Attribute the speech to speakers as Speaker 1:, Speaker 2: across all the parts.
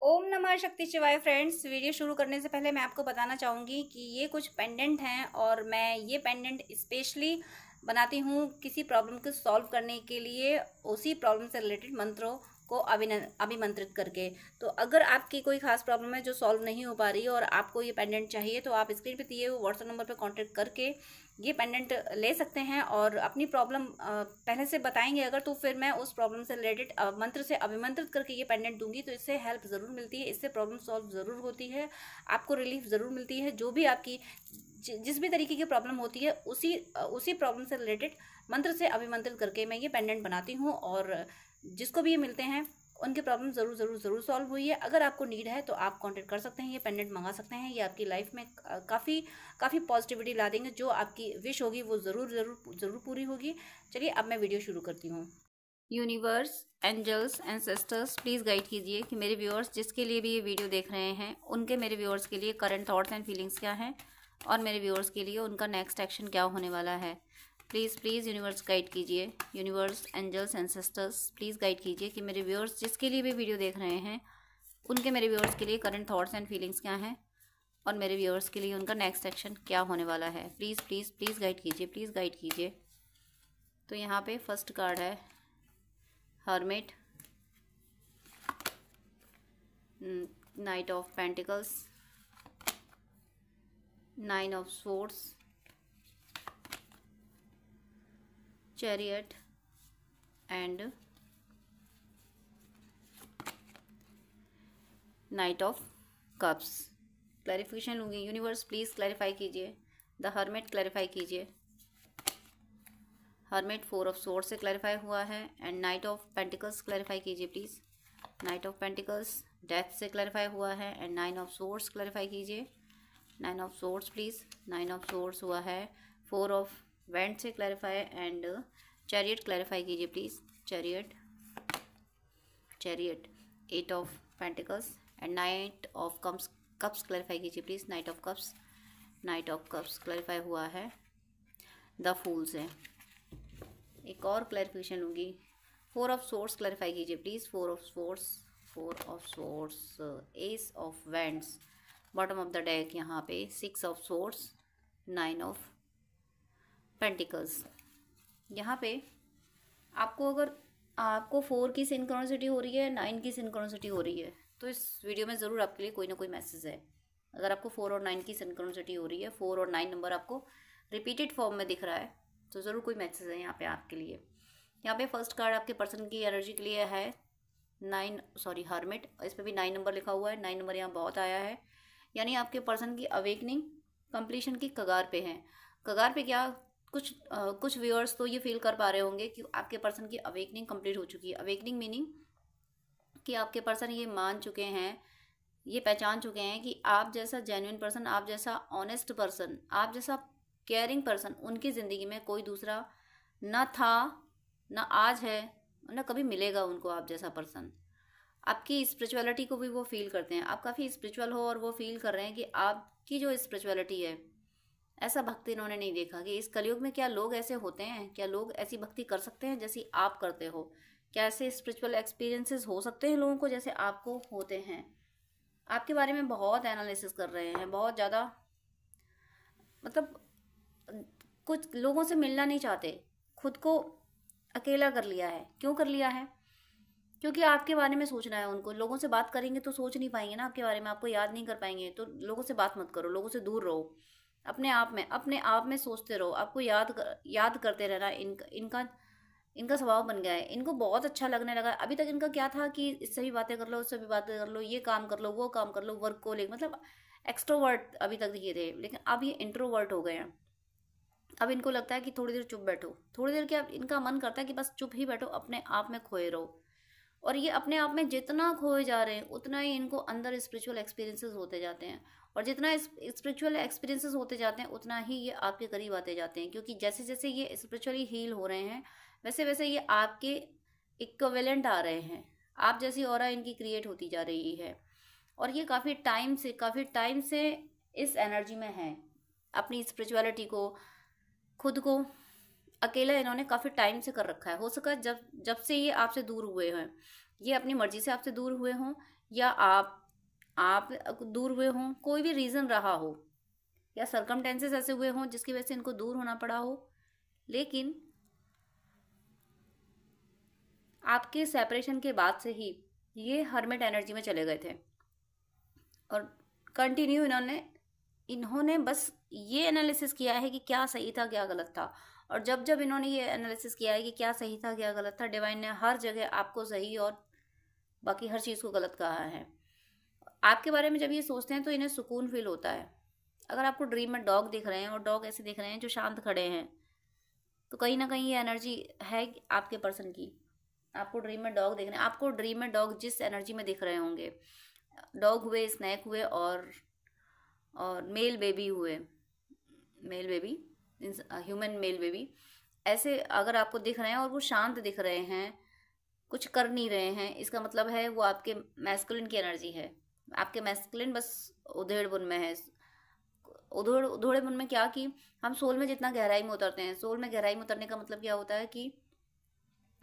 Speaker 1: ओम नमः शक्ति शिवाय फ्रेंड्स। वीडियो शुरू करने से पहले मैं आपको बताना चाहूँगी कि ये कुछ पेंडेंट हैं और मैं ये पेंडेंट स्पेशली बनाती हूँ किसी प्रॉब्लम को सॉल्व करने के लिए, उसी प्रॉब्लम से रिलेटेड मंत्रों को अभिमंत्रित करके। तो अगर आपकी कोई खास प्रॉब्लम है जो सॉल्व नहीं हो पा रही है और आपको ये पेंडेंट चाहिए, तो आप स्क्रीन पे दिए हुए व्हाट्सएप नंबर पर कांटेक्ट करके ये पेंडेंट ले सकते हैं और अपनी प्रॉब्लम पहले से बताएंगे अगर, तो फिर मैं उस प्रॉब्लम से रिलेटेड मंत्र से अभिमंत्रित करके ये पेंडेंट दूंगी। तो इससे हेल्प ज़रूर मिलती है, इससे प्रॉब्लम सॉल्व ज़रूर होती है, आपको रिलीफ ज़रूर मिलती है। जो भी आपकी जिस भी तरीके की प्रॉब्लम होती है उसी प्रॉब्लम से रिलेटेड मंत्र से अभिमंत्रित करके मैं ये पेंडेंट बनाती हूँ और जिसको भी ये मिलते हैं उनकी प्रॉब्लम ज़रूर ज़रूर ज़रूर सॉल्व हुई है। अगर आपको नीड है तो आप कांटेक्ट कर सकते हैं, ये पेंडेंट मंगा सकते हैं। ये आपकी लाइफ में काफ़ी काफ़ी पॉजिटिविटी ला देंगे। जो आपकी विश होगी वो ज़रूर ज़रूर ज़रूर पूरी होगी। चलिए अब मैं वीडियो शुरू करती हूँ। Universe, angels, ancestors, please guide कीजिए कि मेरे व्यूअर्स जिसके लिए भी ये वीडियो देख रहे हैं उनके, मेरे व्यूअर्स के लिए करंट थॉट्स एंड फीलिंग्स क्या हैं और मेरे व्यूअर्स के लिए उनका नेक्स्ट एक्शन क्या होने वाला है। प्लीज़ प्लीज़ यूनिवर्स गाइड कीजिए। Universe, angels, ancestors, please guide कीजिए कि मेरे व्यूअर्स जिसके लिए भी वीडियो देख रहे हैं उनके, मेरे व्यूअर्स के लिए करंट थॉट्स एंड फीलिंग्स क्या हैं और मेरे व्यूअर्स के लिए उनका नेक्स्ट एक्शन क्या होने वाला है। प्लीज़ प्लीज़ प्लीज़ गाइड कीजिए, प्लीज़ गाइड कीजिए। तो यहाँ पे फर्स्ट कार्ड है hermit, knight of pentacles, nine of swords, chariot and knight of cups. Clarification लूँगी। यूनिवर्स प्लीज़ क्लैरिफाई कीजिए। द हर्मिट क्लैरिफाई कीजिए। हर्मिट फोर ऑफ स्वॉर्ड से क्लैरिफाई हुआ है and knight of pentacles clarify कीजिए please. Knight of pentacles death से clarify हुआ है and nine of swords clarify कीजिए। Nine of swords please. Nine of swords हुआ है। फोर ऑफ वेंट से क्लैरिफाई एंड चैरियट क्लैरिफाई कीजिए please. Chariot, chariot, eight of pentacles and knight of cups clarify कीजिए please. Knight of cups, knight of cups clarify हुआ है the fool से। एक और क्लैरिफिकेशन लूँगी। फोर ऑफ स्वॉर्ड्स क्लैरिफाई कीजिए please. Four of swords, four of swords, ace of wands, bottom of the deck यहाँ पे six of swords, nine of pentacles. यहाँ पे आपको, अगर आपको फोर की सिंक्रोनिसिटी हो रही है, नाइन की सिंक्रोनिसिटी हो रही है, तो इस वीडियो में ज़रूर आपके लिए कोई ना कोई मैसेज है। अगर आपको फोर और नाइन की सिंक्रोनिसिटी हो रही है, फोर और नाइन नंबर आपको रिपीटेड फॉर्म में दिख रहा है, तो ज़रूर कोई मैसेज है यहाँ पे आपके लिए। यहाँ पे फर्स्ट कार्ड आपके पर्सन की एनर्जी के लिए है हर्मिट। इस पर भी नाइन नंबर लिखा हुआ है। नाइन नंबर यहाँ बहुत आया है, यानी आपके पर्सन की अवेकनिंग कंप्लीशन की कगार पे है। कगार पे क्या, कुछ व्यूअर्स तो ये फील कर पा रहे होंगे कि आपके पर्सन की अवेकनिंग कंप्लीट हो चुकी है। अवेकनिंग मीनिंग कि आपके पर्सन ये मान चुके हैं, ये पहचान चुके हैं कि आप जैसा जेन्युइन पर्सन, आप जैसा ऑनेस्ट पर्सन, आप जैसा केयरिंग पर्सन उनकी ज़िंदगी में कोई दूसरा ना था, ना आज है, ना कभी मिलेगा उनको आप जैसा पर्सन। आपकी स्पिरिचुअलिटी को भी वो फील करते हैं। आप काफ़ी स्पिरिचुअल हो और वो फील कर रहे हैं कि आपकी जो स्पिरिचुअलिटी है, ऐसा भक्ति इन्होंने नहीं देखा कि इस कलयुग में क्या लोग ऐसे होते हैं, क्या लोग ऐसी भक्ति कर सकते हैं जैसी आप करते हो, क्या ऐसे स्पिरिचुअल एक्सपीरियंसेस हो सकते हैं लोगों को जैसे आपको होते हैं। आपके बारे में बहुत एनालिसिस कर रहे हैं, बहुत ज़्यादा, मतलब कुछ लोगों से मिलना नहीं चाहते, खुद को अकेला कर लिया है। क्यों कर लिया है? क्योंकि आपके बारे में सोचना है उनको। लोगों से बात करेंगे तो सोच नहीं पाएंगे ना आपके बारे में, आपको याद नहीं कर पाएंगे। तो लोगों से बात मत करो, लोगों से दूर रहो, अपने आप में सोचते रहो। आपको याद करते रहना। इनका स्वभाव बन गया है, इनको बहुत अच्छा लगने लगा है। अभी तक इनका क्या था कि इससे भी बातें कर लो, उससे भी बातें कर लो, ये काम कर लो, वो काम कर लो, वर्क को लेकर, मतलब एक्सट्रोवर्ट अभी तक ये थे, लेकिन अब ये इंट्रोवर्ट हो गए हैं। अब इनको लगता है कि थोड़ी देर चुप बैठो, थोड़ी देर क्या, इनका मन करता है कि बस चुप ही बैठो, अपने आप में खोए रहो। और ये अपने आप में जितना खोए जा रहे हैं उतना ही इनको अंदर स्पिरिचुअल एक्सपीरियंसेस होते जाते हैं, और जितना स्पिरिचुअल एक्सपीरियंसेस होते जाते हैं उतना ही ये आपके करीब आते जाते हैं। क्योंकि जैसे जैसे ये स्पिरिचुअली हील हो रहे हैं, वैसे वैसे ये आपके इक्विवेलेंट आ रहे हैं। आप जैसी ऑरा इनकी क्रिएट होती जा रही है, और ये काफ़ी टाइम से इस एनर्जी में है। अपनी स्पिरिचुअलिटी को, खुद को अकेला इन्होंने काफ़ी टाइम से कर रखा है। हो सका जब जब से ये आपसे दूर हुए हैं, ये अपनी मर्जी से आपसे दूर हुए हों, या आप दूर हुए हों, कोई भी रीज़न रहा हो, या सरकमटेंसेस ऐसे हुए हों जिसकी वजह से इनको दूर होना पड़ा हो, लेकिन आपके सेपरेशन के बाद से ही ये हर्मिट एनर्जी में चले गए थे और कंटिन्यू इन्होंने बस ये एनालिसिस किया है कि क्या सही था क्या गलत था। और जब जब इन्होंने ये एनालिसिस किया है कि क्या सही था क्या गलत था, डिवाइन ने हर जगह आपको सही और बाकी हर चीज़ को गलत कहा है। आपके बारे में जब ये सोचते हैं तो इन्हें सुकून फील होता है। अगर आपको ड्रीम में डॉग दिख रहे हैं और डॉग ऐसे दिख रहे हैं जो शांत खड़े हैं, तो कहीं ना कहीं ये एनर्जी है आपके पर्सन की। आपको ड्रीम में डॉग दिख रहे हैं, आपको ड्रीम में डॉग जिस एनर्जी में दिख रहे होंगे, डॉग हुए, स्नैक हुए और मेल बेबी हुए, male baby human male baby, ऐसे अगर आपको दिख रहे हैं और वो शांत दिख रहे हैं, कुछ कर नहीं रहे हैं, इसका मतलब है वो आपके मैस्कुलिन की एनर्जी है। आपके मैस्कुलिन बस उधेड़ बुन में है। उधेड़ बुन में क्या कि हम सोल में जितना गहराई में उतरते हैं, सोल में गहराई में उतरने का मतलब क्या होता है कि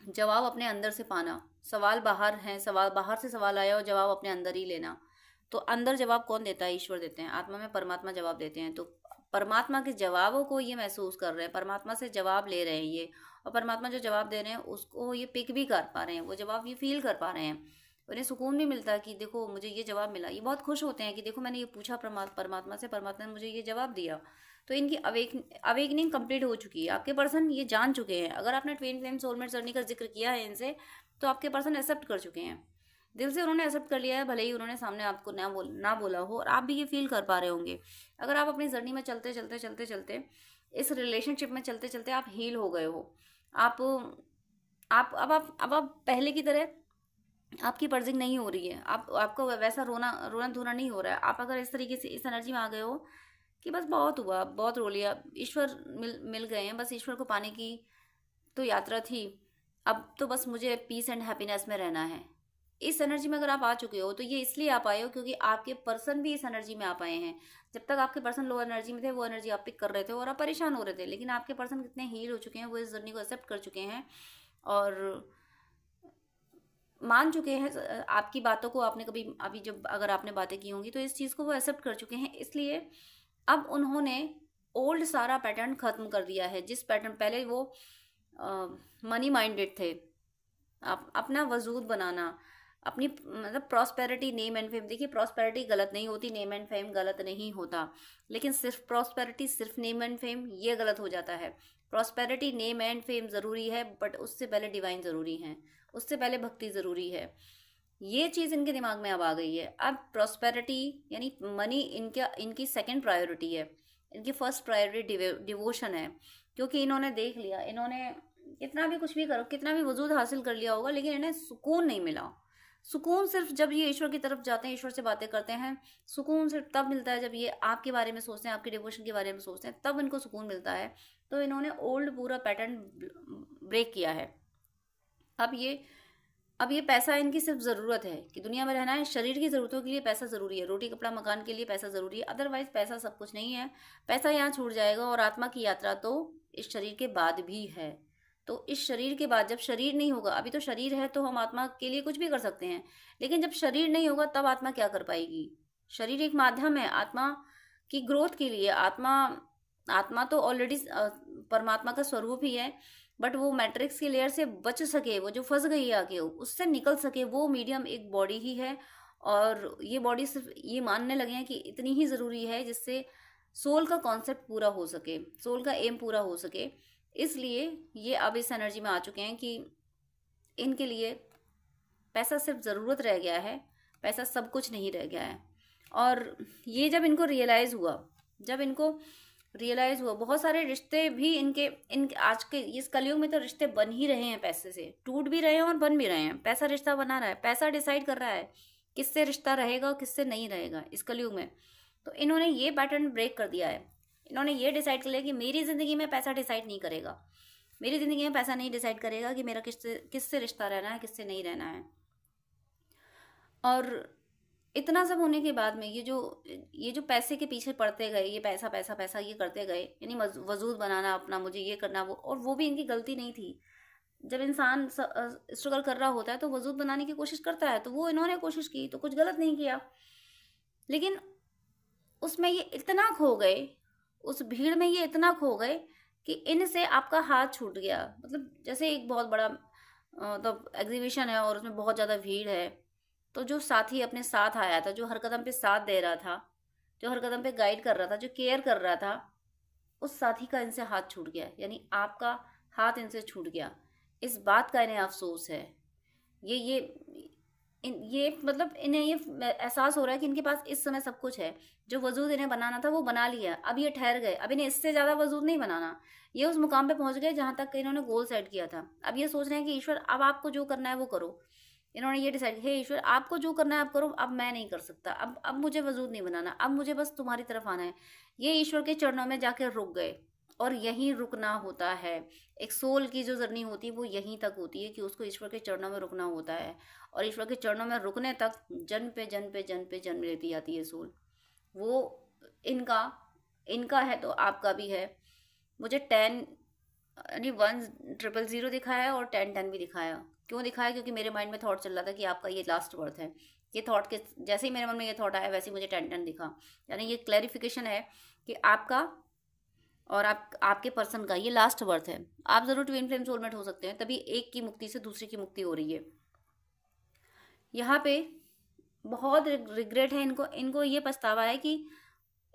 Speaker 1: जवाब अपने अंदर से पाना। सवाल बाहर है, सवाल बाहर से सवाल आया और जवाब अपने अंदर ही लेना। तो अंदर जवाब कौन देता है? ईश्वर देते हैं। आत्मा में परमात्मा जवाब देते हैं। तो परमात्मा के जवाबों को ये महसूस कर रहे हैं, परमात्मा से जवाब ले रहे हैं ये, और परमात्मा जो जवाब दे रहे हैं उसको ये पिक भी कर पा रहे हैं, वो जवाब ये फील कर पा रहे हैं। उन्हें सुकून भी मिलता है कि देखो मुझे ये जवाब मिला। ये बहुत खुश होते हैं कि देखो मैंने ये पूछा परमात्मा से, परमात्मा ने मुझे ये जवाब दिया। तो इनकी अवेकनिंग कंप्लीट हो चुकी है। आपके पर्सन ये जान चुके हैं। अगर आपने ट्विन फ्लेम सोलमेट जर्नी का जिक्र किया है इनसे, तो आपके पर्सन एक्सेप्ट कर चुके हैं, दिल से उन्होंने एक्सेप्ट कर लिया है, भले ही उन्होंने सामने आपको ना बोला हो, और आप भी ये फील कर पा रहे होंगे। अगर आप अपनी जर्नी में चलते चलते इस रिलेशनशिप में चलते चलते आप हील हो गए हो, अब आप पहले की तरह आपकी पर्जिंग नहीं हो रही है, आपको वैसा रोना धोना नहीं हो रहा है। आप अगर इस तरीके से इस एनर्जी में आ गए हो कि बस बहुत हुआ, बहुत रो लिया, ईश्वर मिल गए हैं, बस ईश्वर को पाने की तो यात्रा थी, अब तो बस मुझे पीस एंड हैप्पीनेस में रहना है। इस एनर्जी में अगर आप आ चुके हो तो ये इसलिए आ पाए हो क्योंकि आपके पर्सन भी इस एनर्जी में आ पाए हैं। जब तक आपके पर्सन लो एनर्जी में थे, वो एनर्जी आप पिक कर रहे थे और आप परेशान हो रहे थे, लेकिन आपके पर्सन कितने हील हो चुके हैं, वो इस जर्नी को एक्सेप्ट कर चुके हैं और मान चुके हैं आपकी बातों को। आपने कभी अभी जब अगर आपने बातें की होंगी तो इस चीज़ को वो एक्सेप्ट कर चुके हैं। इसलिए अब उन्होंने ओल्ड सारा पैटर्न खत्म कर दिया है। जिस पैटर्न पहले वो मनी माइंडेड थे, अपना वजूद बनाना, अपनी मतलब प्रॉस्पेरिटी, नेम एंड फेम। देखिए प्रॉस्पेरिटी गलत नहीं होती, नेम एंड फेम गलत नहीं होता, लेकिन सिर्फ प्रॉस्पेरिटी, सिर्फ नेम एंड फेम ये गलत हो जाता है। प्रॉस्पेरिटी, नेम एंड फेम ज़रूरी है, बट उससे पहले डिवाइन ज़रूरी है, उससे पहले भक्ति ज़रूरी है। ये चीज़ इनके दिमाग में अब आ गई है। अब प्रॉस्पेरिटी यानी मनी इनकी सेकंड प्रायोरिटी है, इनकी फर्स्ट प्रायोरिटी डिवोशन है। क्योंकि इन्होंने देख लिया, इन्होंने कितना भी कुछ भी करो, कितना भी वजूद हासिल कर लिया होगा, लेकिन इन्हें सुकून नहीं मिला। सुकून सिर्फ जब ये ईश्वर की तरफ जाते हैं, ईश्वर से बातें करते हैं, सुकून सिर्फ तब मिलता है जब ये आपके बारे में सोचते हैं, आपके डिवोशन के बारे में सोचते हैं, तब इनको सुकून मिलता है। तो इन्होंने ओल्ड पूरा पैटर्न ब्रेक किया है। अब ये पैसा इनकी सिर्फ ज़रूरत है कि दुनिया में रहना है, शरीर की ज़रूरतों के लिए पैसा ज़रूरी है, रोटी कपड़ा मकान के लिए पैसा ज़रूरी है, अदरवाइज पैसा सब कुछ नहीं है। पैसा यहाँ छूट जाएगा और आत्मा की यात्रा तो इस शरीर के बाद भी है। तो इस शरीर के बाद जब शरीर नहीं होगा, अभी तो शरीर है तो हम आत्मा के लिए कुछ भी कर सकते हैं, लेकिन जब शरीर नहीं होगा तब आत्मा क्या कर पाएगी? शरीर एक माध्यम है आत्मा की ग्रोथ के लिए। आत्मा तो ऑलरेडी परमात्मा का स्वरूप ही है, बट वो मैट्रिक्स की लेयर से बच सके, वो जो फंस गई है आगे उससे निकल सके, वो मीडियम एक बॉडी ही है। और ये बॉडी सिर्फ ये मानने लगे हैं कि इतनी ही ज़रूरी है जिससे सोल का कॉन्सेप्ट पूरा हो सके, सोल का एम पूरा हो सके। इसलिए ये अब इस एनर्जी में आ चुके हैं कि इनके लिए पैसा सिर्फ ज़रूरत रह गया है, पैसा सब कुछ नहीं रह गया है। और ये जब इनको रियलाइज़ हुआ, बहुत सारे रिश्ते भी इनके आज के इस कलयुग में तो रिश्ते बन ही रहे हैं, पैसे से टूट भी रहे हैं और बन भी रहे हैं। पैसा रिश्ता बना रहा है, पैसा डिसाइड कर रहा है किससे रिश्ता रहेगा किससे नहीं रहेगा इस कलयुग में। तो इन्होंने ये पैटर्न ब्रेक कर दिया है। इन्होंने ये डिसाइड कर लिया कि मेरी ज़िंदगी में पैसा डिसाइड नहीं करेगा, मेरी ज़िंदगी में पैसा नहीं डिसाइड करेगा कि मेरा किससे रिश्ता रहना है किससे नहीं रहना है। और इतना सब होने के बाद में ये जो पैसे के पीछे पड़ते गए, ये पैसा पैसा पैसा ये करते गए, यानी वजूद बनाना अपना, मुझे ये करना वो, और वो भी इनकी गलती नहीं थी। जब इंसान स्ट्रगल कर रहा होता है तो वजूद बनाने की कोशिश करता है, तो वो इन्होंने कोशिश की तो कुछ गलत नहीं किया, लेकिन उसमें ये इतना खो गए, उस भीड़ में ये इतना खो गए कि इनसे आपका हाथ छूट गया। मतलब जैसे एक बहुत बड़ा मतलब एग्जीबिशन है और उसमें बहुत ज़्यादा भीड़ है, तो जो साथी अपने साथ आया था, जो हर कदम पे साथ दे रहा था, जो हर कदम पे गाइड कर रहा था, जो केयर कर रहा था, उस साथी का इनसे हाथ छूट गया, यानी आपका हाथ इनसे छूट गया। इस बात का इन्हें अफसोस है। ये ये मतलब इन्हें ये एहसास हो रहा है कि इनके पास इस समय सब कुछ है, जो वजूद इन्हें बनाना था वो बना लिया, अब ये ठहर गए, अब इन्हें इससे ज़्यादा वजूद नहीं बनाना। ये उस मुकाम पे पहुंच गए जहां तक इन्होंने गोल सेट किया था। अब ये सोच रहे हैं कि ईश्वर अब आपको जो करना है वो करो। इन्होंने ये डिसाइड किया, हे ईश्वर आपको जो करना है आप करो, अब मैं नहीं कर सकता, अब मुझे वजूद नहीं बनाना, अब मुझे बस तुम्हारी तरफ आना है। ये ईश्वर के चरणों में जाके रुक गए, और यहीं रुकना होता है। एक सोल की जो जर्नी होती है वो यहीं तक होती है कि उसको ईश्वर के चरणों में रुकना होता है, और ईश्वर के चरणों में रुकने तक जन्म पे जन्म पे जन्म पे जन्म लेती जाती है सोल। वो इनका इनका है तो आपका भी है। मुझे 10 यानी 1000 दिखाया और 1010 भी दिखाया। क्यों दिखाया? क्योंकि मेरे माइंड में थॉट चल रहा था कि आपका ये लास्ट बर्थ है। ये थॉट के जैसे ही मेरे मन में ये थॉट आया वैसे ही मुझे 1010 दिखा, यानी ये क्लैरिफिकेशन है कि आपका और आपके पर्सन का ये लास्ट बर्थ है। आप जरूर ट्विन फ्लेम सोलमेट हो सकते हैं, तभी एक की मुक्ति से दूसरे की मुक्ति हो रही है। यहाँ पे बहुत रिग्रेट है इनको ये पछतावा है कि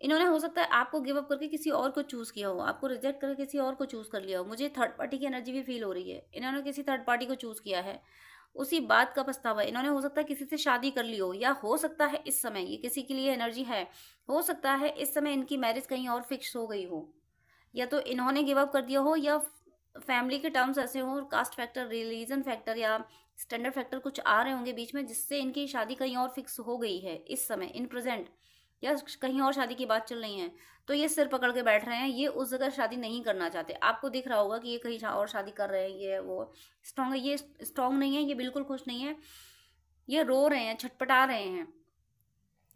Speaker 1: इन्होंने हो सकता है आपको गिव अप करके किसी और को चूज किया हो, आपको रिजेक्ट करके किसी और को चूज कर लिया हो। मुझे थर्ड पार्टी की एनर्जी भी फील हो रही है, इन्होंने किसी थर्ड पार्टी को चूज किया है, उसी बात का पछतावा। इन्होंने हो सकता है किसी से शादी कर ली हो, या हो सकता है इस समय ये किसी के लिए एनर्जी है, हो सकता है इस समय इनकी मैरिज कहीं और फिक्स हो गई हो, या तो इन्होंने गिव अप कर दिया हो, या फैमिली के टर्म्स ऐसे हो, कास्ट फैक्टर, रिलीजन फैक्टर या स्टैंडर्ड फैक्टर कुछ आ रहे होंगे बीच में, जिससे इनकी शादी कहीं और फिक्स हो गई है इस समय इन प्रेजेंट, या कहीं और शादी की बात चल रही है। तो ये सिर पकड़ के बैठ रहे हैं, ये उस जगह शादी नहीं करना चाहते। आपको दिख रहा होगा कि ये कहीं और शादी कर रहे हैं, ये वो स्ट्रांग है, ये स्ट्रांग नहीं है, ये बिल्कुल खुश नहीं है, ये रो रहे हैं, छटपटा रहे हैं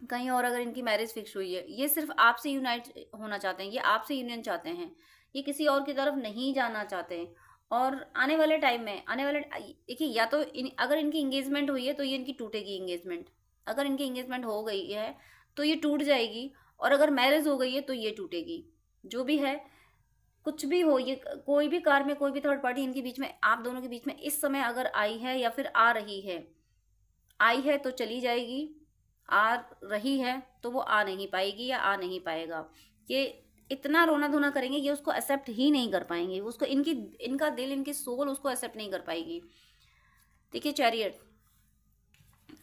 Speaker 1: कहीं और अगर इनकी मैरिज फिक्स हुई है। ये सिर्फ आपसे यूनाइट होना चाहते हैं, ये आपसे यूनियन चाहते हैं, ये किसी और की तरफ नहीं जाना चाहते। और आने वाले टाइम में देखिए, या तो अगर इनकी इंगेजमेंट हुई है तो ये इनकी टूटेगी इंगेजमेंट, अगर इनकी इंगेजमेंट हो गई है तो ये टूट जाएगी, और अगर मैरिज हो गई है तो ये टूटेगी। जो भी है, कुछ भी हो, ये कोई भी कार में कोई भी थर्ड पार्टी इनके बीच में, आप दोनों के बीच में इस समय अगर आई है या फिर आ रही है, आई है तो चली जाएगी, आ रही है तो वो आ नहीं पाएगी या आ नहीं पाएगा। ये इतना रोना धोना करेंगे, ये उसको एक्सेप्ट ही नहीं कर पाएंगे, उसको इनका दिल, इनकी सोल उसको एक्सेप्ट नहीं कर पाएगी। देखिए चैरियट,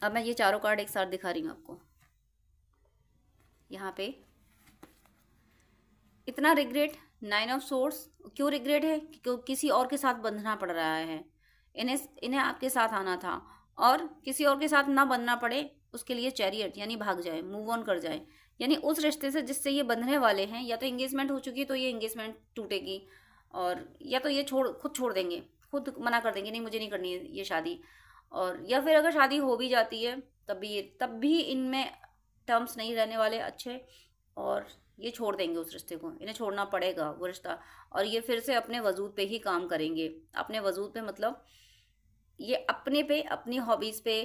Speaker 1: अब मैं ये चारों कार्ड एक साथ दिखा रही हूँ आपको। यहाँ पे इतना रिग्रेट, 9 ऑफ सोर्ड्स। क्यों रिग्रेट है? क्योंकि किसी और के साथ बंधना पड़ रहा है, इन्हें आपके साथ आना था, और किसी और के साथ ना बंधना पड़े उसके लिए चैरियट, यानी भाग जाए, मूव ऑन कर जाए, यानी उस रिश्ते से जिससे ये बंधने वाले हैं, या तो एंगेजमेंट हो चुकी है तो ये एंगेजमेंट टूटेगी, और या तो ये खुद छोड़ देंगे, खुद मना कर देंगे, नहीं मुझे नहीं करनी है ये शादी। और या फिर अगर शादी हो भी जाती है तब भी इनमें टर्म्स नहीं रहने वाले अच्छे, और ये छोड़ देंगे उस रिश्ते को, इन्हें छोड़ना पड़ेगा वो रिश्ता, और ये फिर से अपने वजूद पे ही काम करेंगे। अपने वजूद पे मतलब ये अपने पे, अपनी हॉबीज़ पे,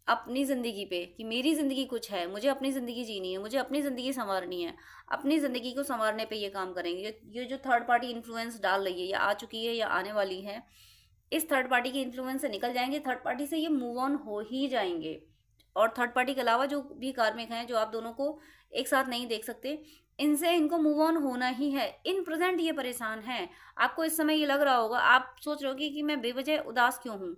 Speaker 1: अपनी ज़िंदगी पे, कि मेरी ज़िंदगी कुछ है, मुझे अपनी ज़िंदगी जीनी है, मुझे अपनी ज़िंदगी संवारनी है, अपनी ज़िंदगी को संवारने पे ये काम करेंगे। ये जो थर्ड पार्टी इन्फ्लुएंस डाल रही है, या आ चुकी है या आने वाली है, इस थर्ड पार्टी के इन्फ्लुएंस से निकल जाएंगे, थर्ड पार्टी से ये मूव ऑन हो ही जाएंगे। और थर्ड पार्टी के अलावा जो भी कार्मिक हैं, जो आप दोनों को एक साथ नहीं देख सकते, इनको मूव ऑन होना ही है। इन प्रेजेंट ये परेशान हैं। आपको इस समय ये लग रहा होगा, आप सोच रहे होगे कि मैं बेवजह उदास क्यों हूँ।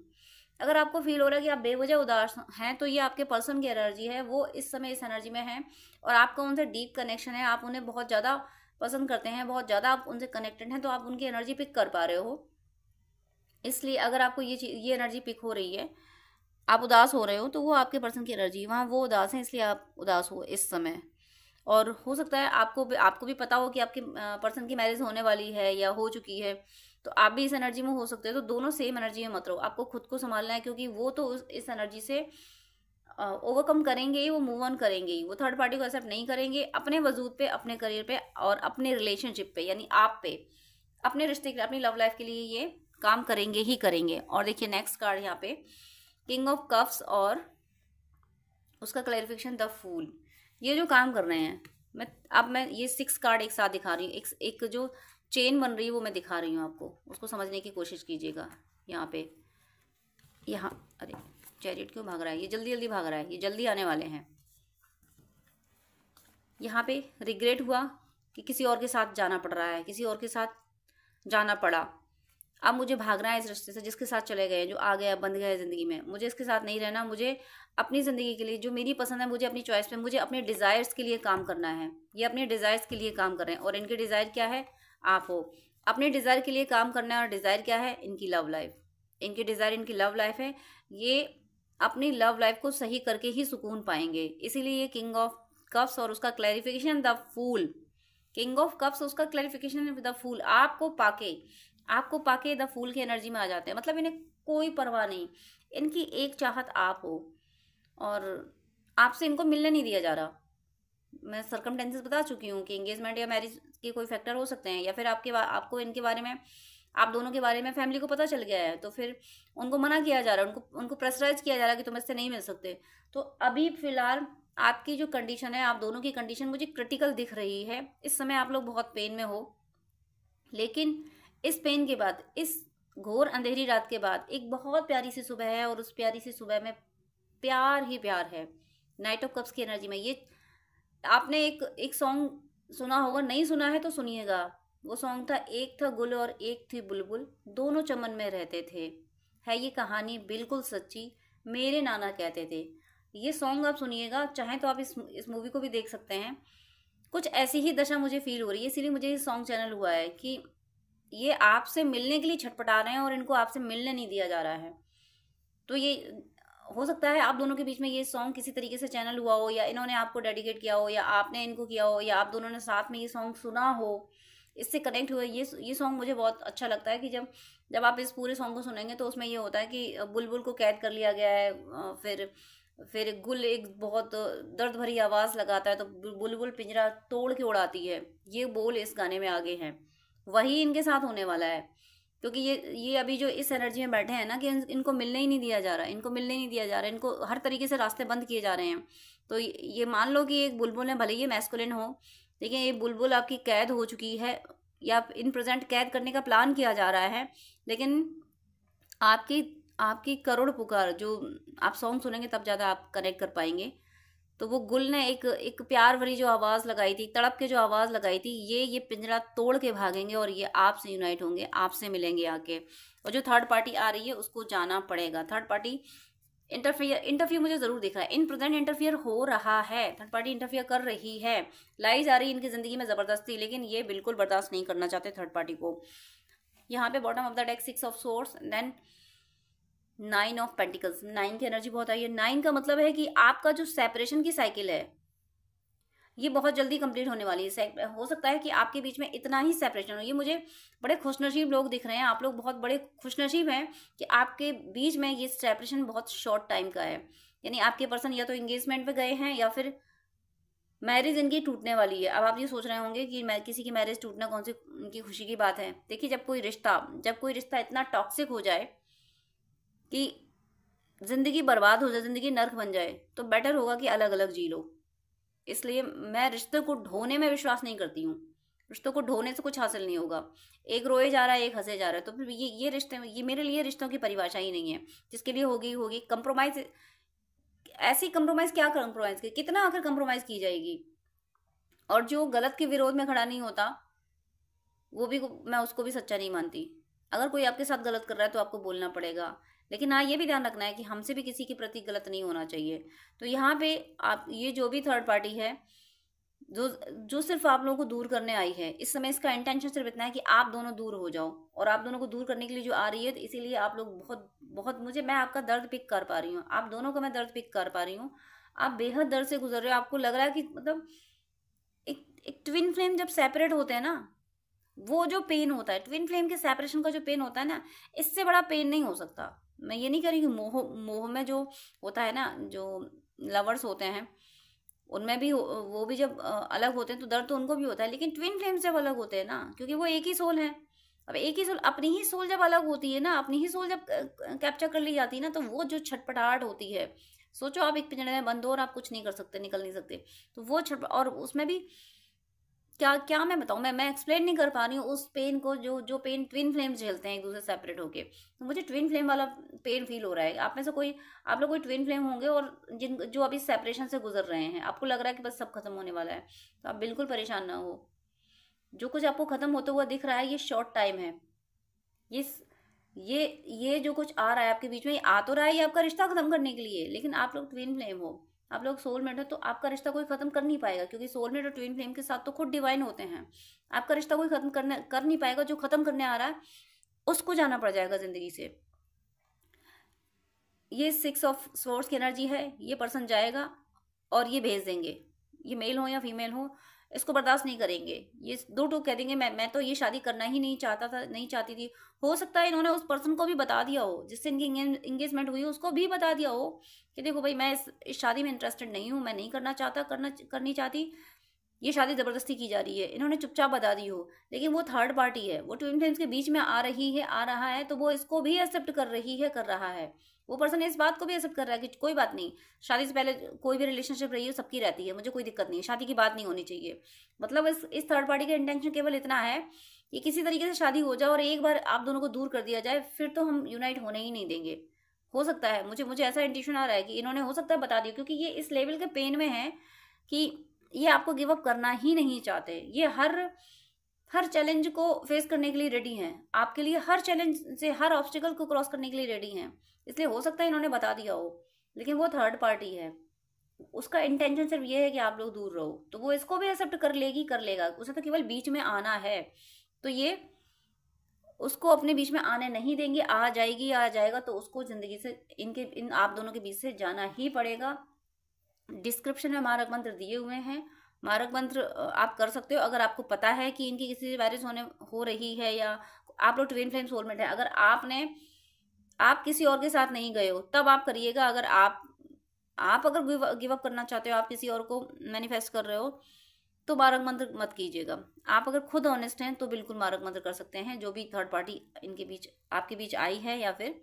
Speaker 1: अगर आपको फील हो रहा है कि आप बेवजह उदास हैं, तो ये आपके पर्सन की एनर्जी है, वो इस समय इस एनर्जी में है, और आपका उनसे डीप कनेक्शन है, आप उन्हें बहुत ज़्यादा पसंद करते हैं, बहुत ज़्यादा आप उनसे कनेक्टेड हैं, तो आप उनकी एनर्जी पिक कर पा रहे हो। इसलिए अगर आपको ये एनर्जी पिक हो रही है, आप उदास हो रहे हो, तो वो आपके पर्सन की एनर्जी, वहाँ वो उदास है, इसलिए आप उदास हो इस समय। और हो सकता है आपको भी पता हो कि आपके पर्सन की मैरिज होने वाली है या हो चुकी है, तो आप भी इस एनर्जी में हो सकते हो। तो दोनों सेम एनर्जी में मत रहो, आपको खुद को संभालना है, क्योंकि वो तो इस एनर्जी से ओवरकम करेंगे ही, वो मूव ऑन करेंगे ही, वो थर्ड पार्टी को एक्सेप्ट नहीं करेंगे। अपने वजूद पे, अपने करियर पे और अपने रिलेशनशिप पे, यानी आप पे, अपने रिश्ते के, अपनी लव लाइफ के लिए ये काम करेंगे ही करेंगे। और देखिए नेक्स्ट कार्ड यहाँ पे किंग ऑफ कप्स और उसका क्लैरिफिकेशन द फूल। ये जो काम कर रहे हैं, मैं ये 6 कार्ड एक साथ दिखा रही हूँ, एक जो चेन बन रही है वो मैं दिखा रही हूँ आपको, उसको समझने की कोशिश कीजिएगा। यहाँ पे अरे चैरियट क्यों भाग रहा है, ये जल्दी जल्दी भाग रहा है, ये जल्दी आने वाले हैं। यहाँ पे रिग्रेट हुआ कि किसी और के साथ जाना पड़ रहा है, किसी और के साथ जाना पड़ा, अब मुझे भागना है इस रिश्ते से जिसके साथ चले गए, जो आ गया बंध गया ज़िंदगी में, मुझे इसके साथ नहीं रहना, मुझे अपनी ज़िंदगी के लिए जो मेरी पसंद है, मुझे अपनी चॉइस पे, मुझे अपने डिज़ायर्स के लिए काम करना है। ये अपने डिज़ायर्स के लिए काम कर रहे हैं और इनके डिज़ायर क्या है, आप हो। अपने डिज़ायर के लिए काम करना है और डिज़ायर क्या है, इनकी लव लाइफ। इनके डिज़ायर इनकी लव लाइफ है। ये अपनी लव लाइफ को सही करके ही सुकून पाएंगे। इसीलिए ये किंग ऑफ कप्स और उसका clarification the fool, king of cups उसका क्लैरिफिकेशन द फूल, आपको पाके द फूल की एनर्जी में आ जाते हैं। मतलब इन्हें कोई परवाह नहीं, इनकी एक चाहत आप हो और आपसे इनको मिलने नहीं दिया जा रहा। मैं सर्कमटेंसेस बता चुकी हूँ कि एंगेजमेंट या मैरिज के कोई फैक्टर हो सकते हैं, या फिर आपको इनके बारे में, आप दोनों के बारे में फैमिली को पता चल गया है, तो फिर उनको मना किया जा रहा है, उनको प्रेशराइज किया जा रहा है कि तुम इससे नहीं मिल सकते। तो अभी फिलहाल आपकी जो कंडीशन है, आप दोनों की कंडीशन मुझे क्रिटिकल दिख रही है। इस समय आप लोग बहुत पेन में हो, लेकिन इस पेन के बाद, इस घोर अंधेरी रात के बाद एक बहुत प्यारी सी सुबह है और उस प्यारी सी सुबह में प्यार ही प्यार है। नाइट ऑफ कप्स की एनर्जी में ये आपने एक सॉन्ग सुना होगा, नहीं सुना है तो सुनिएगा। वो सॉन्ग था, एक था गुल और एक थी बुलबुल, दोनों चमन में रहते थे, है ये कहानी बिल्कुल सच्ची, मेरे नाना कहते थे। ये सॉन्ग आप सुनिएगा, चाहे तो आप इस मूवी को भी देख सकते हैं। कुछ ऐसी ही दशा मुझे फील हो रही है, इसीलिए मुझे ये सॉन्ग चैनल हुआ है कि ये आपसे मिलने के लिए छटपटा रहे हैं और इनको आपसे मिलने नहीं दिया जा रहा है। तो ये हो सकता है आप दोनों के बीच में ये सॉन्ग किसी तरीके से चैनल हुआ हो, या इन्होंने आपको डेडिकेट किया हो, या आपने इनको किया हो, या आप दोनों ने साथ में ये सॉन्ग सुना हो, इससे कनेक्ट हुए। ये सॉन्ग मुझे बहुत अच्छा लगता है कि जब आप इस पूरे सॉन्ग को सुनेंगे तो उसमें ये होता है कि बुलबुल को कैद कर लिया गया है, फिर गुल एक बहुत दर्द भरी आवाज़ लगाता है तो बुलबुल पिंजरा तोड़ के उड़ाती है। ये बोल इस गाने में आगे हैं, वही इनके साथ होने वाला है। क्योंकि ये अभी जो इस एनर्जी में बैठे हैं ना, कि इनको मिलने ही नहीं दिया जा रहा, इनको हर तरीके से रास्ते बंद किए जा रहे हैं। तो ये मान लो कि एक बुलबुल है, भले ये मैस्कुलिन हो, लेकिन ये बुलबुल आपकी कैद हो चुकी है, या इन प्रेजेंट कैद करने का प्लान किया जा रहा है। लेकिन आपकी करोड़ पुकार, जो आप सॉन्ग सुनेंगे तब ज़्यादा आप कनेक्ट कर पाएंगे। तो वो गुल ने एक प्यार भरी जो आवाज़ लगाई थी, तड़प के जो आवाज़ लगाई थी, ये पिंजरा तोड़ के भागेंगे और ये आपसे यूनाइट होंगे, आपसे मिलेंगे आके। और जो थर्ड पार्टी आ रही है उसको जाना पड़ेगा। थर्ड पार्टी इंटरफियर मुझे ज़रूर दिख रहा है, इन प्रेजेंट इंटरफियर हो रहा है, थर्ड पार्टी इंटरफियर कर रही है, लाई जा रही है इनकी ज़िंदगी में ज़बरदस्ती, लेकिन ये बिल्कुल बर्दाश्त नहीं करना चाहते थर्ड पार्टी को। यहाँ पे bottom of the deck 6 of swords, then 9 of pentacles. 9 की एनर्जी बहुत आई है। 9 का मतलब है कि आपका जो सेपरेशन की साइकिल है ये बहुत जल्दी कंप्लीट होने वाली है। हो सकता है कि आपके बीच में इतना ही सेपरेशन हो। ये मुझे बड़े खुशनसीब लोग दिख रहे हैं, आप लोग बहुत बड़े खुशनसीब हैं कि आपके बीच में ये सेपरेशन बहुत शॉर्ट टाइम का है। यानी आपके पर्सन या तो एंगेजमेंट पे गए हैं या फिर मैरिज इनकी टूटने वाली है। अब आप ये सोच रहे होंगे कि किसी की मैरिज टूटना कौन सी उनकी खुशी की बात है। देखिए, जब कोई रिश्ता इतना टॉक्सिक हो जाए कि जिंदगी बर्बाद हो जाए, जिंदगी नर्क बन जाए, तो बेटर होगा कि अलग अलग जी लो। इसलिए मैं रिश्ते को ढोने में विश्वास नहीं करती हूँ। रिश्तों को ढोने से कुछ हासिल नहीं होगा। एक रोए जा रहा है, एक हंसे जा रहा है, तो फिर ये रिश्ते, ये मेरे लिए रिश्तों की परिभाषा ही नहीं है। जिसके लिए होगी कंप्रोमाइज। ऐसी कंप्रोमाइज क्या कंप्रोमाइज की, कितना आखिर कंप्रोमाइज की जाएगी। और जो गलत के विरोध में खड़ा नहीं होता, वो भी मैं उसको भी सच्चा नहीं मानती। अगर कोई आपके साथ गलत कर रहा है तो आपको बोलना पड़ेगा, लेकिन हाँ ये भी ध्यान रखना है कि हमसे भी किसी के प्रति गलत नहीं होना चाहिए। तो यहाँ पे आप ये जो भी थर्ड पार्टी है जो सिर्फ आप लोगों को दूर करने आई है, इस समय इसका इंटेंशन सिर्फ इतना है कि आप दोनों दूर हो जाओ। और आप दोनों को दूर करने के लिए जो आ रही है, तो इसीलिए आप लोग बहुत बहुत मैं आपका दर्द पिक कर पा रही हूँ, आप दोनों का मैं दर्द पिक कर पा रही हूँ। आप बेहद दर्द से गुजर रहे हो। आपको लग रहा है कि मतलब एक ट्विन फ्लेम जब सेपरेट होते हैं ना, वो जो पेन होता है, ट्विन फ्लेम के सेपरेशन का जो पेन होता है ना, इससे बड़ा पेन नहीं हो सकता। मैं ये नहीं कह रही कि मोह में जो होता है ना, जो लवर्स होते हैं उनमें भी वो भी जब अलग होते हैं तो दर्द तो उनको भी होता है, लेकिन ट्विन फ्लेम जब अलग होते हैं ना, क्योंकि वो एक ही सोल है, अब एक ही सोल, अपनी ही सोल जब अलग होती है ना, अपनी ही सोल जब कैप्चर कर ली जाती है ना, तो वो जो छटपटाहट होती है, सोचो आप एक पिंजरे में बंद हो और आप कुछ नहीं कर सकते, निकल नहीं सकते, तो वो छट, और उसमें भी क्या क्या मैं बताऊँ, मैं एक्सप्लेन नहीं कर पा रही हूँ उस पेन को, जो जो पेन ट्विन फ्लेम्स झेलते हैं एक दूसरे सेपरेट होके, तो मुझे ट्विन फ्लेम वाला पेन फील हो रहा है। आप में से कोई, आप लोग कोई ट्विन फ्लेम होंगे और जिन जो अभी सेपरेशन से गुजर रहे हैं, आपको लग रहा है कि बस सब खत्म होने वाला है, तो आप बिल्कुल परेशान ना हो। जो कुछ आपको खत्म होता हुआ दिख रहा है, ये शॉर्ट टाइम है। ये ये जो कुछ आ रहा है आपके बीच में, ये आ तो रहा है ये आपका रिश्ता खत्म करने के लिए, लेकिन आप लोग ट्विन फ्लेम हो, आप लोग सोलमेट हो, तो आपका रिश्ता कोई खत्म कर नहीं पाएगा, क्योंकि सोलमेट और ट्विन फ्लेम के साथ तो खुद डिवाइन होते हैं। आपका रिश्ता कोई खत्म कर नहीं पाएगा। जो खत्म करने आ रहा है उसको जाना पड़ जाएगा जिंदगी से। ये 6 ऑफ स्वॉर्ड्स की एनर्जी है, ये पर्सन जाएगा और ये भेज देंगे, ये मेल हो या फीमेल हो, इसको बर्दाश्त नहीं करेंगे। ये दो टूक कह देंगे मैं तो ये शादी करना ही नहीं चाहता था, नहीं चाहती थी। हो सकता है इन्होंने उस पर्सन को भी बता दिया हो, जिससे इनकी इंगेजमेंट हुई, उसको भी बता दिया हो कि देखो भाई मैं इस शादी में इंटरेस्टेड नहीं हूँ, मैं नहीं करना चाहता, करनी चाहती, ये शादी जबरदस्ती की जा रही है, इन्होंने चुपचाप बता दी हो। लेकिन वो थर्ड पार्टी है, वो ट्विन फ्लेम्स के बीच में आ रही है, आ रहा है, तो वो इसको भी एक्सेप्ट कर रही है, कर रहा है। वो पर्सन इस बात को भी एक्सेप्ट कर रहा है कि कोई बात नहीं, शादी से पहले कोई भी रिलेशनशिप रही है सबकी रहती है, मुझे कोई दिक्कत नहीं है, शादी की बात नहीं होनी चाहिए। मतलब इस थर्ड पार्टी का इंटेंशन केवल इतना है कि किसी तरीके से शादी हो जाए और एक बार आप दोनों को दूर कर दिया जाए, फिर तो हम यूनाइट होने ही नहीं देंगे। हो सकता है, मुझे ऐसा इंट्यूशन आ रहा है कि इन्होंने हो सकता है बता दिया, क्योंकि ये इस लेवल के पेन में है कि ये आपको गिव अप करना ही नहीं चाहते। ये हर चैलेंज को फेस करने के लिए रेडी हैं, आपके लिए हर चैलेंज से, हर ऑब्स्टिकल को क्रॉस करने के लिए रेडी हैं। इसलिए हो सकता है इन्होंने बता दिया हो, लेकिन वो थर्ड पार्टी है, उसका इंटेंशन सिर्फ ये है कि आप लोग दूर रहो, तो वो इसको भी एक्सेप्ट कर लेगी, कर लेगा। उसे तो केवल बीच में आना है, तो ये उसको अपने बीच में आने नहीं देंगे। आ जाएगी, आ जाएगा, तो उसको जिंदगी से इन आप दोनों के बीच से जाना ही पड़ेगा। डिस्क्रिप्शन में मारक मंत्र दिए हुए हैं, मारक मंत्र आप कर सकते हो। अगर आपको पता है कि इनकी किसी से मैरिज हो रही है, या आप लोग ट्विन फ्लेम सोलमेट है, अगर आप किसी और के साथ नहीं गए हो तब आप करिएगा। अगर आप अगर गिव अप करना चाहते हो, आप किसी और को मैनिफेस्ट कर रहे हो, तो मारक मंत्र मत कीजिएगा। आप अगर खुद ऑनेस्ट हैं तो बिल्कुल मारक मंत्र कर सकते हैं, जो भी थर्ड पार्टी इनके बीच, आपके बीच आई है या फिर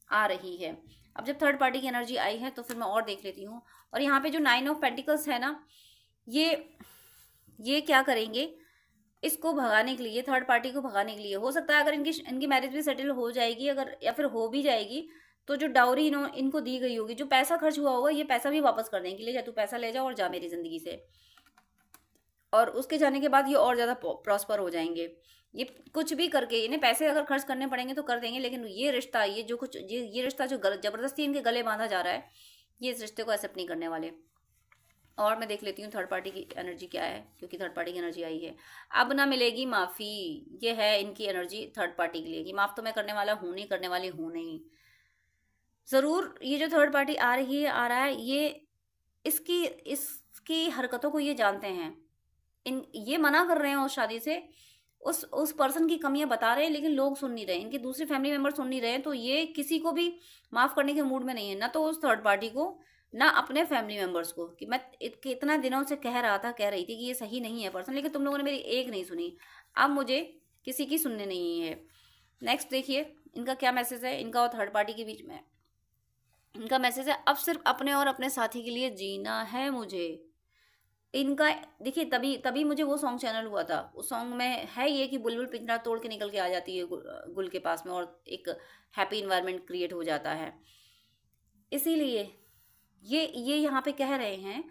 Speaker 1: आ रही है। अब जब थर्ड पार्टी की एनर्जी आई है तो फिर मैं और देख लेती हूँ। और यहाँ पे जो 9 ऑफ पेंटिकल्स है ना, ये क्या करेंगे, इसको भगाने के लिए, थर्ड पार्टी को भगाने के लिए। हो सकता है अगर इनकी मैरिज भी सेटल हो जाएगी, अगर या फिर हो भी जाएगी, तो जो डाउरी इनको दी गई होगी, जो पैसा खर्च हुआ होगा, ये पैसा भी वापस कर देंगे। ले जा, तू पैसा ले जा और जा मेरी जिंदगी से। और उसके जाने के बाद ये और ज़्यादा प्रॉस्पर हो जाएंगे। ये कुछ भी करके, इन्हें पैसे अगर खर्च करने पड़ेंगे तो कर देंगे, लेकिन ये रिश्ता, ये रिश्ता जो जबरदस्ती इनके गले बांधा जा रहा है, ये इस रिश्ते को एक्सेप्ट नहीं करने वाले। और मैं देख लेती हूँ थर्ड पार्टी की एनर्जी क्या है, क्योंकि थर्ड पार्टी की एनर्जी आई है। अब ना मिलेगी माफ़ी, ये है इनकी एनर्जी थर्ड पार्टी के लिए, कि माफ़ तो मैं करने वाला हूँ नहीं, करने वाली हूँ नहीं। ज़रूर ये जो थर्ड पार्टी आ रही है, आ रहा है, ये इसकी हरकतों को ये जानते हैं। ये मना कर रहे हैं उस शादी से, उस पर्सन की कमियां बता रहे हैं, लेकिन लोग सुन नहीं रहे, इनके दूसरे फैमिली मेंबर सुन नहीं रहे हैं। तो ये किसी को भी माफ़ करने के मूड में नहीं है, ना तो उस थर्ड पार्टी को, ना अपने फैमिली मेंबर्स को। कि मैं कितना दिनों से कह रही थी कि ये सही नहीं है पर्सन, लेकिन तुम लोगों ने मेरी एक नहीं सुनी। अब मुझे किसी की सुनने नहीं है। नेक्स्ट देखिए इनका क्या मैसेज है, इनका और थर्ड पार्टी के बीच में। इनका मैसेज है, अब सिर्फ अपने और अपने साथी के लिए जीना है मुझे। इनका देखिए, तभी मुझे वो सॉन्ग चैनल हुआ था। उस सॉन्ग में है ये कि बुलबुल पिंजरा तोड़ के निकल के आ जाती है गुल के पास में, और एक हैप्पी इन्वायरमेंट क्रिएट हो जाता है। इसीलिए ये यहाँ पे कह रहे हैं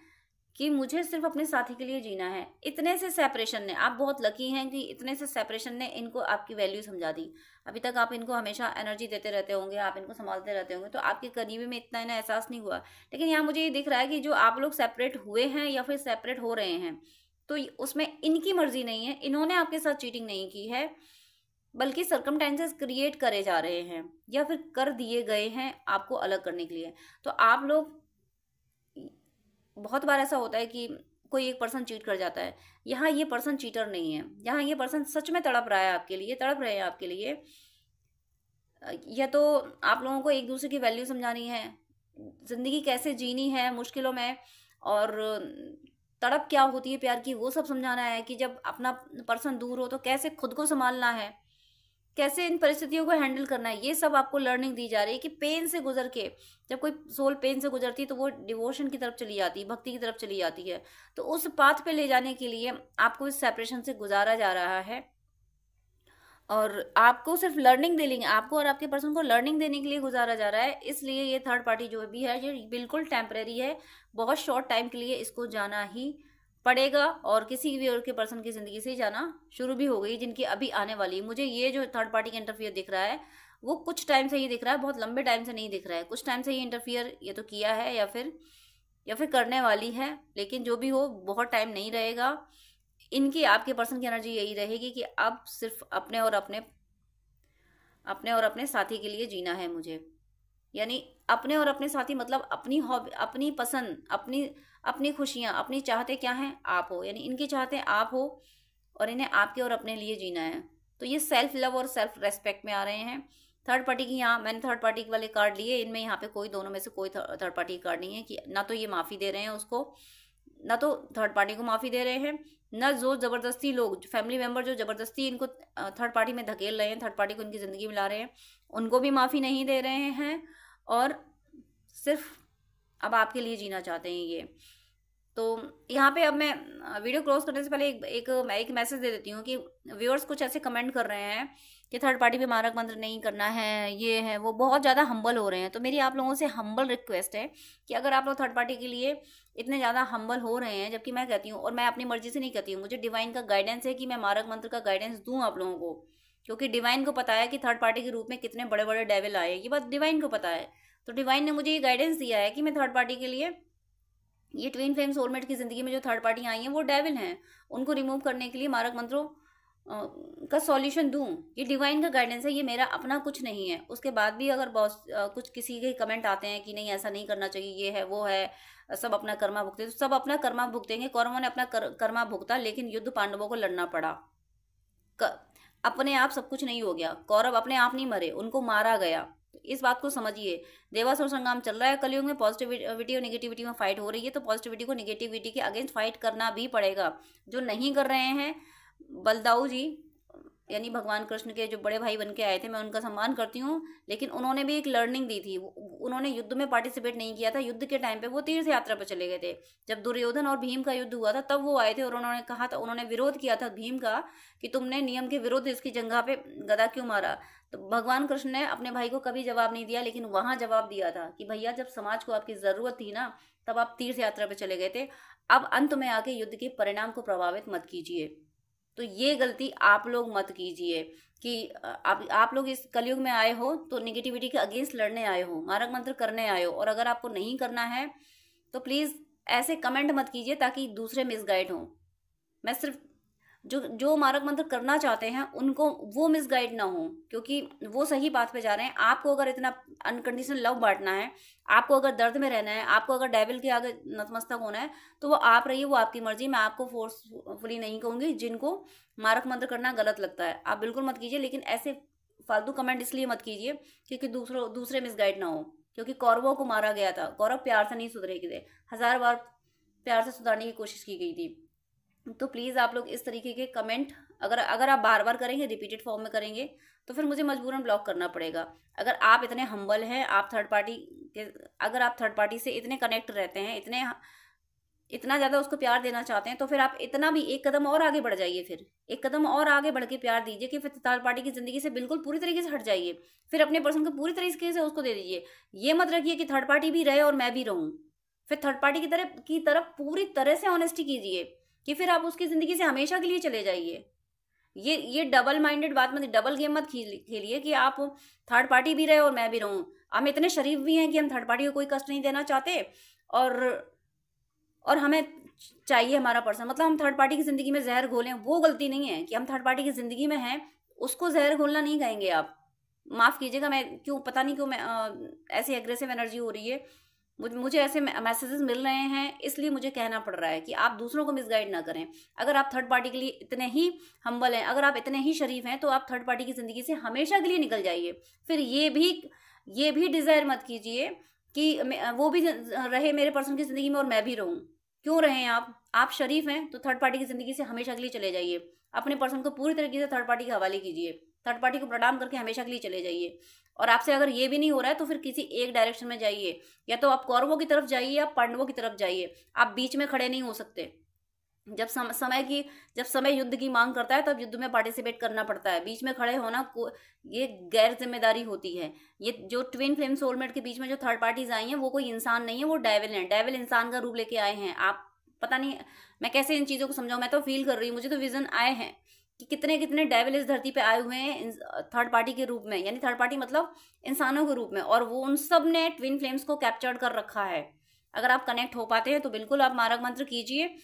Speaker 1: कि मुझे सिर्फ अपने साथी के लिए जीना है। इतने से सेपरेशन ने, आप बहुत लकी हैं कि इतने से सेपरेशन ने इनको आपकी वैल्यू समझा दी। अभी तक आप इनको हमेशा एनर्जी देते रहते होंगे, आप इनको संभालते रहते होंगे, तो आपके करीबी में इतना इन्हें एहसास नहीं हुआ। लेकिन यहाँ मुझे ये दिख रहा है कि जो आप लोग सेपरेट हुए हैं या फिर सेपरेट हो रहे हैं, तो उसमें इनकी मर्जी नहीं है, इन्होंने आपके साथ चीटिंग नहीं की है, बल्कि सर्कमस्टेंसेस क्रिएट करे जा रहे हैं या फिर कर दिए गए हैं आपको अलग करने के लिए। तो आप लोग, बहुत बार ऐसा होता है कि कोई एक पर्सन चीट कर जाता है। यहाँ ये पर्सन चीटर नहीं है, यहाँ ये पर्सन सच में तड़प रहा है आपके लिए, तड़प रहे हैं आपके लिए। या तो आप लोगों को एक दूसरे की वैल्यू समझानी है, जिंदगी कैसे जीनी है मुश्किलों में, और तड़प क्या होती है प्यार की, वो सब समझाना है कि जब अपना पर्सन दूर हो तो कैसे खुद को संभालना है। कैसे इन परिस्थितियों को हैंडल करना है, ये सब आपको लर्निंग दी जा रही है कि पेन से गुजर के, जब कोई सोल पेन से गुजरती है तो वो डिवोशन की तरफ चली जाती है, भक्ति की तरफ चली जाती है। तो उस पाथ पे ले जाने के लिए आपको इस सेपरेशन से गुजारा जा रहा है, और आपको सिर्फ लर्निंग देने, आपको और आपके पर्सन को लर्निंग देने के लिए गुजारा जा रहा है। इसलिए ये थर्ड पार्टी जो भी है ये बिल्कुल टेम्परेरी है, बहुत शॉर्ट टाइम के लिए इसको जाना ही पड़ेगा, और किसी भी और के पर्सन की जिंदगी से जाना शुरू भी हो गई, जिनकी अभी आने वाली। मुझे ये जो थर्ड पार्टी का इंटरफियर दिख रहा है वो कुछ टाइम से ही दिख रहा है, बहुत लंबे टाइम से नहीं दिख रहा है, कुछ टाइम से ही इंटरफियर ये तो किया है या फिर करने वाली है, लेकिन जो भी हो बहुत टाइम नहीं रहेगा। इनकी आपके पर्सन की एनर्जी यही रहेगी कि अब सिर्फ अपने और अपने साथी के लिए जीना है मुझे, यानी अपने और अपने साथी मतलब अपनी हॉबी, अपनी पसंद, अपनी खुशियाँ, अपनी चाहते क्या हैं, आप हो, यानी इनकी चाहते आप हो और इन्हें आपके और अपने लिए जीना है। तो ये सेल्फ लव और सेल्फ रेस्पेक्ट में आ रहे हैं। थर्ड पार्टी की, यहाँ मैंने थर्ड पार्टी वाले कार्ड लिए, इनमें यहाँ पे कोई, दोनों में से कोई थर्ड पार्टी कार्ड नहीं है कि ना तो ये माफ़ी दे रहे हैं उसको, ना तो थर्ड पार्टी को माफ़ी दे रहे हैं, ना जो ज़बरदस्ती लोग, फैमिली मेम्बर जो ज़बरदस्ती इनको थर्ड पार्टी में धकेल रहे हैं, थर्ड पार्टी को इनकी ज़िंदगी में ला रहे हैं, उनको भी माफ़ी नहीं दे रहे हैं, और सिर्फ अब आपके लिए जीना चाहते हैं ये। तो यहाँ पे अब मैं वीडियो क्लोज करने से पहले एक मैसेज दे देती हूँ कि व्यूअर्स कुछ ऐसे कमेंट कर रहे हैं कि थर्ड पार्टी पे मारक मंत्र नहीं करना है, ये है वो, बहुत ज़्यादा हम्बल हो रहे हैं। तो मेरी आप लोगों से हम्बल रिक्वेस्ट है कि अगर आप लोग थर्ड पार्टी के लिए इतने ज़्यादा हम्बल हो रहे हैं, जबकि मैं कहती हूँ, और मैं अपनी मर्जी से नहीं कहती हूँ, मुझे डिवाइन का गाइडेंस है कि मैं मारक मंत्र का गाइडेंस दूँ आप लोगों को, क्योंकि डिवाइन को पता है कि थर्ड पार्टी के रूप में कितने बड़े बड़े डेविल आए, ये बात डिवाइन को पता है। तो डिवाइन ने मुझे ये गाइडेंस दिया है कि मैं थर्ड पार्टी के लिए, ये ट्विन फ्लेम सोलमेट की जिंदगी में जो थर्ड पार्टी आई हैं वो डेविल हैं, उनको रिमूव करने के लिए मारक मंत्रों का सॉल्यूशन दूं। ये डिवाइन का गाइडेंस है, ये मेरा अपना कुछ नहीं है। उसके बाद भी अगर बहुत कुछ किसी के कमेंट आते हैं कि नहीं ऐसा नहीं करना चाहिए, ये है वो है, सब अपना कर्मा भुगते, तो सब अपना कर्मा भुगतेंगे। कौरवों ने अपना कर्मा भुगता, लेकिन युद्ध पांडवों को लड़ना पड़ा। अपने आप सब कुछ नहीं हो गया, कौरव अपने आप नहीं मरे, उनको मारा गया। इस बात को समझिए। देवासुर संग्राम चल रहा है कलयुग में, पॉजिटिविटी और निगेटिविटी में फाइट हो रही है, तो पॉजिटिविटी को निगेटिविटी के अगेंस्ट फाइट करना भी पड़ेगा। जो नहीं कर रहे हैं, बलदाऊ जी यानी भगवान कृष्ण के जो बड़े भाई बन के आए थे, मैं उनका सम्मान करती हूँ, लेकिन उन्होंने भी एक लर्निंग दी थी। उन्होंने युद्ध में पार्टिसिपेट नहीं किया था, युद्ध के टाइम पे वो तीर्थ यात्रा पर चले गए थे। जब दुर्योधन और भीम का युद्ध हुआ था तब वो आए थे, और उन्होंने कहा था, उन्होंने विरोध किया था भीम का कि तुमने नियम के विरुद्ध इसकी जंघा पे गदा क्यों मारा। तो भगवान कृष्ण ने अपने भाई को कभी जवाब नहीं दिया, लेकिन वहां जवाब दिया था कि भैया जब समाज को आपकी जरूरत थी ना, तब आप तीर्थ यात्रा पे चले गए थे, अब अंत में आके युद्ध के परिणाम को प्रभावित मत कीजिए। तो ये गलती आप लोग मत कीजिए कि आप लोग इस कलयुग में आए हो तो निगेटिविटी के अगेंस्ट लड़ने आए हो, मारक मंत्र करने आए हो, और अगर आपको नहीं करना है तो प्लीज़ ऐसे कमेंट मत कीजिए ताकि दूसरे मिसगाइड हों। मैं सिर्फ जो मारक मंत्र करना चाहते हैं उनको वो मिसगाइड ना हो, क्योंकि वो सही बात पे जा रहे हैं। आपको अगर इतना अनकंडीशनल लव बांटना है, आपको अगर दर्द में रहना है, आपको अगर डेविल के आगे नतमस्तक होना है, तो वो आप रहिए, वो आपकी मर्जी। मैं आपको फोर्सफुली नहीं कहूँगी। जिनको मारक मंत्र करना गलत लगता है आप बिल्कुल मत कीजिए, लेकिन ऐसे फालतू कमेंट इसलिए मत कीजिए क्योंकि दूसरे मिसगाइड ना हो। क्योंकि कौरवों को मारा गया था, कौरव प्यार से नहीं सुधरे थे, 1000 बार प्यार से सुधारने की कोशिश की गई थी। तो प्लीज़ आप लोग इस तरीके के कमेंट अगर आप बार बार करेंगे, रिपीटेड फॉर्म में करेंगे, तो फिर मुझे मजबूरन ब्लॉक करना पड़ेगा। अगर आप इतने हम्बल हैं, अगर आप थर्ड पार्टी से इतने कनेक्ट रहते हैं, इतना ज़्यादा उसको प्यार देना चाहते हैं, तो फिर आप इतना भी एक कदम और आगे बढ़ जाइए। फिर एक कदम और आगे बढ़ के प्यार दीजिए कि फिर थर्ड पार्टी की ज़िंदगी से बिल्कुल पूरी तरीके से हट जाइए। फिर अपने पर्सन को पूरी तरीके से उसको दे दीजिए। ये मत रखिए कि थर्ड पार्टी भी रहे और मैं भी रहूँ। फिर थर्ड पार्टी की तरफ पूरी तरह से ऑनेस्टी कीजिए कि फिर आप उसकी ज़िंदगी से हमेशा के लिए चले जाइए। ये डबल माइंडेड बात मत, डबल गेम मत खेलिए कि आप थर्ड पार्टी भी रहे और मैं भी रहूँ। हम इतने शरीफ भी हैं कि हम थर्ड पार्टी को कोई कष्ट नहीं देना चाहते, और हमें चाहिए हमारा पर्सन, मतलब हम थर्ड पार्टी की ज़िंदगी में जहर घोलें, वो गलती नहीं है। कि हम थर्ड पार्टी की ज़िंदगी में हैं, उसको जहर घोलना नहीं कहेंगे आप। माफ़ कीजिएगा, मैं पता नहीं क्यों मैं ऐसी एग्रेसिव एनर्जी हो रही है, मुझे ऐसे मैसेजेस मिल रहे हैं, इसलिए मुझे कहना पड़ रहा है कि आप दूसरों को मिसगाइड ना करें। अगर आप थर्ड पार्टी के लिए इतने ही हम्बल हैं, अगर आप इतने ही शरीफ हैं, तो आप थर्ड पार्टी की ज़िंदगी से हमेशा के लिए निकल जाइए। फिर ये भी डिज़ायर मत कीजिए कि वो भी रहे मेरे पर्सन की ज़िंदगी में और मैं भी रहूँ। क्यों रहें आप शरीफ हैं तो थर्ड पार्टी की ज़िंदगी से हमेशा के लिए चले जाइए। अपने पर्सन को पूरी तरीके से थर्ड पार्टी के हवाले कीजिए, थर्ड पार्टी को प्रणाम करके हमेशा के लिए चले जाइए। और आपसे अगर ये भी नहीं हो रहा है तो फिर किसी एक डायरेक्शन में जाइए, या तो आप कौरवों की तरफ जाइए या पांडवों की तरफ जाइए, आप बीच में खड़े नहीं हो सकते। जब समय युद्ध की मांग करता है तब युद्ध में पार्टिसिपेट करना पड़ता है, बीच में खड़े होना ये गैर जिम्मेदारी होती है। ये जो ट्विन फ्लेम सोलमेट के बीच में जो थर्ड पार्टीज आई हैं वो कोई इंसान नहीं है, वो डेविल हैं। डेविल इंसान का रूप लेके आए हैं। आप पता नहीं मैं कैसे इन चीजों को समझाऊं, मैं तो फील कर रही हूँ, मुझे तो विजन आए हैं कि कितने कितने डेविल इस धरती पे आए हुए हैं थर्ड पार्टी के रूप में, यानी थर्ड पार्टी मतलब इंसानों के रूप में, और वो उन सब ने ट्विन फ्लेम्स को कैप्चर्ड कर रखा है। अगर आप कनेक्ट हो पाते हैं तो बिल्कुल आप मारक मंत्र कीजिए।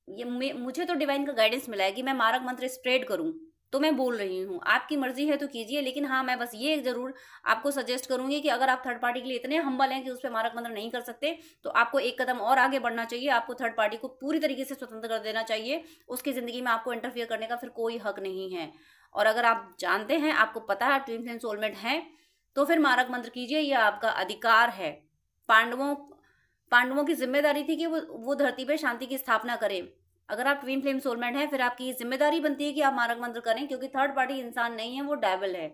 Speaker 1: ये मुझे तो डिवाइन का गाइडेंस मिला है कि मैं मारक मंत्र स्प्रेड करूं, तो मैं बोल रही हूँ। आपकी मर्जी है तो कीजिए, लेकिन हाँ मैं बस ये जरूर आपको सजेस्ट करूंगी कि अगर आप थर्ड पार्टी के लिए इतने हम्बल हैं कि उस पर मारक मंत्र नहीं कर सकते, तो आपको एक कदम और आगे बढ़ना चाहिए। आपको थर्ड पार्टी को पूरी तरीके से स्वतंत्र कर देना चाहिए। उसकी जिंदगी में आपको इंटरफियर करने का फिर कोई हक नहीं है। और अगर आप जानते हैं, आपको पता है ट्विन फ्लेम सोलमेट है, तो फिर मारक मंत्र कीजिए, यह आपका अधिकार है। पांडवों की जिम्मेदारी थी कि वो धरती पे शांति की स्थापना करें। अगर आप ट्विन फ्लेम सोलमेट हैं, फिर आपकी जिम्मेदारी बनती है कि आप मारक मंत्र करें, क्योंकि थर्ड पार्टी इंसान नहीं है, वो डेविल है।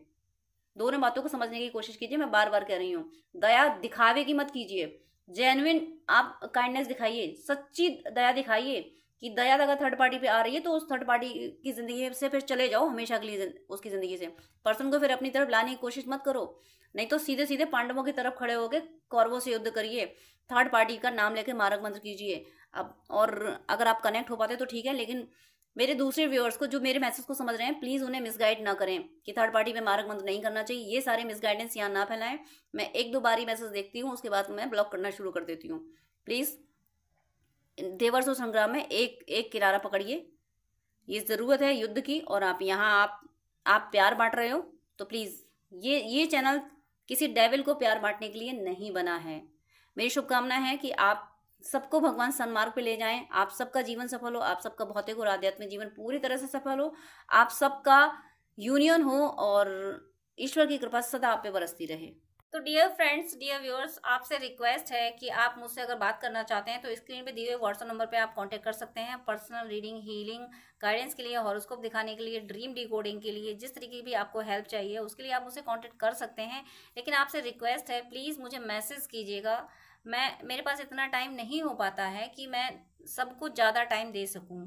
Speaker 1: दोनों बातों को समझने की कोशिश कीजिए। मैं बार बार कह रही हूँ, दया दिखावे की मत कीजिए, जेन्युइन आप काइंडनेस दिखाइए, सच्ची दया दिखाइए कि दया अगर थर्ड पार्टी पे आ रही है तो उस थर्ड पार्टी की जिंदगी से फिर चले जाओ हमेशा के लिए। उसकी जिंदगी से पर्सन को फिर अपनी तरफ लाने की कोशिश मत करो, नहीं तो सीधे सीधे पांडवों की तरफ खड़े होकर कौरवों से युद्ध करिए, थर्ड पार्टी का नाम लेके मारक मंत्र कीजिए। अब और अगर आप कनेक्ट हो पाते तो ठीक है, लेकिन मेरे दूसरे व्यूअर्स को जो मेरे मैसेज को समझ रहे हैं, प्लीज उन्हें मिसगाइड ना करें कि थर्ड पार्टी में मारक मंत्र नहीं करना चाहिए। ये सारे मिसगाइडेंस यहाँ ना फैलाएं। मैं एक दो बारी मैसेज देखती हूँ, उसके बाद मैं ब्लॉक करना शुरू कर देती हूँ। प्लीज देवर्ष और संग्राम में एक किनारा पकड़िए। ये जरूरत है युद्ध की, और आप यहाँ आप प्यार बांट रहे हो, तो प्लीज ये चैनल किसी डेविल को प्यार बांटने के लिए नहीं बना है। मेरी शुभकामना है कि आप सबको भगवान सन्मार्ग पे ले जाएं, आप सबका जीवन सफल हो, आप सबका भौतिक और आध्यात्मिक जीवन पूरी तरह से सफल हो, आप सबका यूनियन हो, और ईश्वर की कृपा सदा आप पे बरसती रहे। तो डियर फ्रेंड्स, डियर व्यूअर्स, आपसे रिक्वेस्ट है कि आप मुझसे अगर बात करना चाहते हैं तो स्क्रीन पे दिए हुए व्हाट्सएप नंबर पे आप कांटेक्ट कर सकते हैं। पर्सनल रीडिंग, हीलिंग, गाइडेंस के लिए, हॉरोस्कोप दिखाने के लिए, ड्रीम डिकोडिंग के लिए, जिस तरीके की भी आपको हेल्प चाहिए उसके लिए आप मुझसे कांटेक्ट कर सकते हैं। लेकिन आपसे रिक्वेस्ट है, प्लीज़ मुझे मैसेज कीजिएगा। मेरे पास इतना टाइम नहीं हो पाता है कि मैं सबको ज़्यादा टाइम दे सकूँ।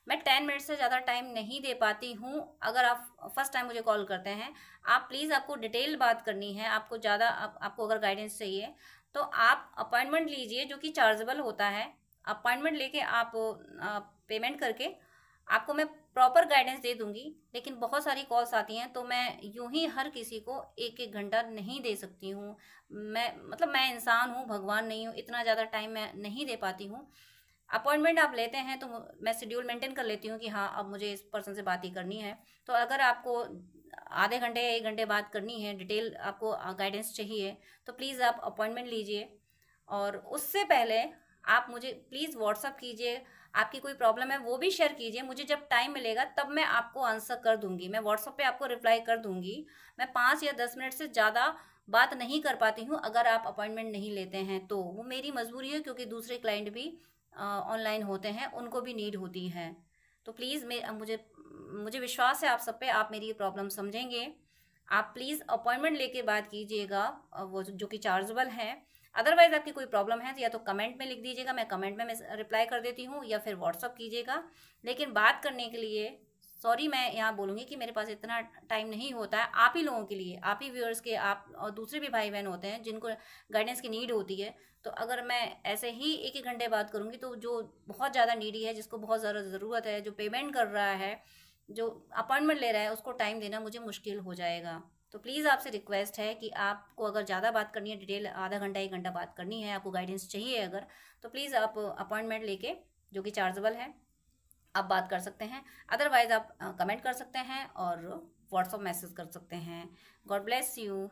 Speaker 1: मैं 10 मिनट से ज़्यादा टाइम नहीं दे पाती हूँ। अगर आप फर्स्ट टाइम मुझे कॉल करते हैं, आप प्लीज़, आपको डिटेल बात करनी है, आपको ज़्यादा आपको अगर गाइडेंस चाहिए तो आप अपॉइंटमेंट लीजिए, जो कि चार्जेबल होता है। अपॉइंटमेंट लेके आप पेमेंट करके आपको मैं प्रॉपर गाइडेंस दे दूंगी। लेकिन बहुत सारी कॉल्स आती हैं तो मैं यूं ही हर किसी को एक एक घंटा नहीं दे सकती हूँ। मैं इंसान हूँ, भगवान नहीं हूँ, इतना ज़्यादा टाइम मैं नहीं दे पाती हूँ। अपॉइंटमेंट आप लेते हैं तो मैं शेड्यूल मेंटेन कर लेती हूँ कि हाँ अब मुझे इस पर्सन से बात ही करनी है। तो अगर आपको आधे घंटे या 1 घंटे बात करनी है, डिटेल आपको गाइडेंस चाहिए, तो प्लीज़ आप अपॉइंटमेंट लीजिए। और उससे पहले आप मुझे प्लीज़ व्हाट्सअप कीजिए, आपकी कोई प्रॉब्लम है वो भी शेयर कीजिए। मुझे जब टाइम मिलेगा तब मैं आपको आंसर कर दूंगी, मैं व्हाट्सअप पे आपको रिप्लाई कर दूंगी। मैं 5 या 10 मिनट से ज़्यादा बात नहीं कर पाती हूँ अगर आप अपॉइंटमेंट नहीं लेते हैं तो। वो मेरी मजबूरी है, क्योंकि दूसरे क्लाइंट भी ऑनलाइन होते हैं, उनको भी नीड होती है। तो प्लीज़ मुझे विश्वास है आप सब पे, आप मेरी ये प्रॉब्लम समझेंगे। आप प्लीज़ अपॉइंटमेंट लेके बात कीजिएगा, वो जो कि चार्जेबल है। अदरवाइज आपकी कोई प्रॉब्लम है तो या तो कमेंट में लिख दीजिएगा, मैं कमेंट में रिप्लाई कर देती हूँ, या फिर व्हाट्सअप कीजिएगा। लेकिन बात करने के लिए सॉरी, मैं यहाँ बोलूँगी कि मेरे पास इतना टाइम नहीं होता है। आप ही लोगों के लिए, आप ही व्यूअर्स के, आप और दूसरे भी भाई बहन होते हैं जिनको गाइडेंस की नीड होती है। तो अगर मैं ऐसे ही 1-1 घंटे बात करूँगी तो जो बहुत ज़्यादा नीडी है, जिसको बहुत ज़्यादा ज़रूरत है, जो पेमेंट कर रहा है, जो अपॉइंटमेंट ले रहा है, उसको टाइम देना मुझे मुश्किल हो जाएगा। तो प्लीज़ आपसे रिक्वेस्ट है कि आपको अगर ज़्यादा बात करनी है, डिटेल आधा घंटा 1 घंटा बात करनी है, आपको गाइडेंस चाहिए अगर, तो प्लीज़ आप अपॉइंटमेंट लेके, जो कि चार्जेबल है, आप बात कर सकते हैं। अदरवाइज आप कमेंट कर सकते हैं और व्हाट्सअप मैसेज कर सकते हैं। God bless you.